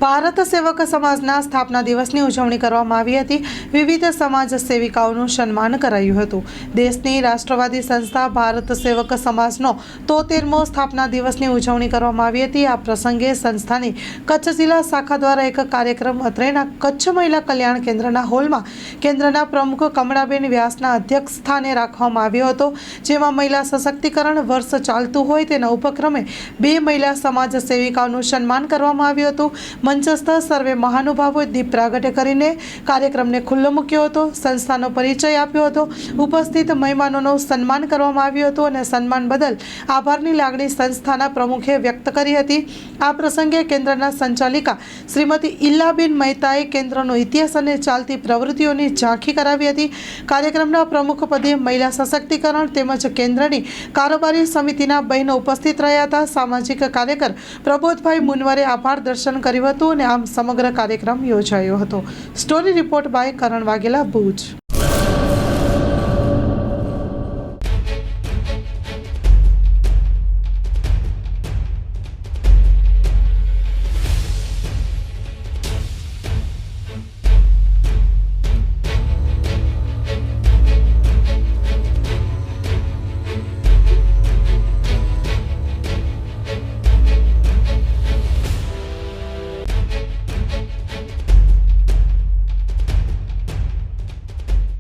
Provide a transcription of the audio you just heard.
ભારત સેવક સમાજના સ્થાપના દિવસની ઉજવણી કરવામાં આવી હતી। વિવિધ સમાજ સેવિકાઓનું સન્માન કરાયું હતું। દેશની રાષ્ટ્રવાદી સંસ્થા ભારત સેવક સમાજનો 73મો સ્થાપના દિવસની ઉજવણી કરવામાં આવી હતી। આ પ્રસંગે સંસ્થાની કચ્છ જિલ્લા શાખા દ્વારા એક કાર્યક્રમ અત્રેના કચ્છ મહિલા કલ્યાણ કેન્દ્રના હોલમાં કેન્દ્રના પ્રમુખ કમળાબેન વ્યાસના અધ્યક્ષ સ્થાને રાખવામાં આવ્યો હતો, જેમાં મહિલા સશક્તિકરણ વર્ષ ચાલતું હોય તેના ઉપક્રમે 2 મહિલા સમાજ સેવિકાઓનું સન્માન કરવામાં આવ્યું હતું। મંચસ્થ સર્વે મહાનુભાવોએ દીપ પ્રાગટ્ય કરીને કાર્યક્રમને ખુલ્લો મૂક્યો હતો, સંસ્થાનો પરિચય આપ્યો હતો, ઉપસ્થિત મહેમાનોનું સન્માન કરવામાં આવ્યું હતું અને સન્માન બદલ આભારની લાગણી સંસ્થાના પ્રમુખે વ્યક્ત કરી હતી। આ પ્રસંગે કેન્દ્રના સંચાલિકા શ્રીમતી ઇલ્લાબેન મહેતાએ કેન્દ્રનો ઇતિહાસ અને ચાલતી પ્રવૃત્તિઓની ઝાંખી કરાવી હતી। કાર્યક્રમના પ્રમુખ પદે મહિલા સશક્તિકરણ તેમજ કેન્દ્રની કારોબારી સમિતિના બહેનો ઉપસ્થિત રહ્યા હતા। સામાજિક કાર્યકર પ્રબોધભાઈ મુનવરે આભાર દર્શન કર્યું હતું અને આમ સમગ્ર કાર્યક્રમ યોજાયો હતો। Story report by Karan Vaghela, Bhuj.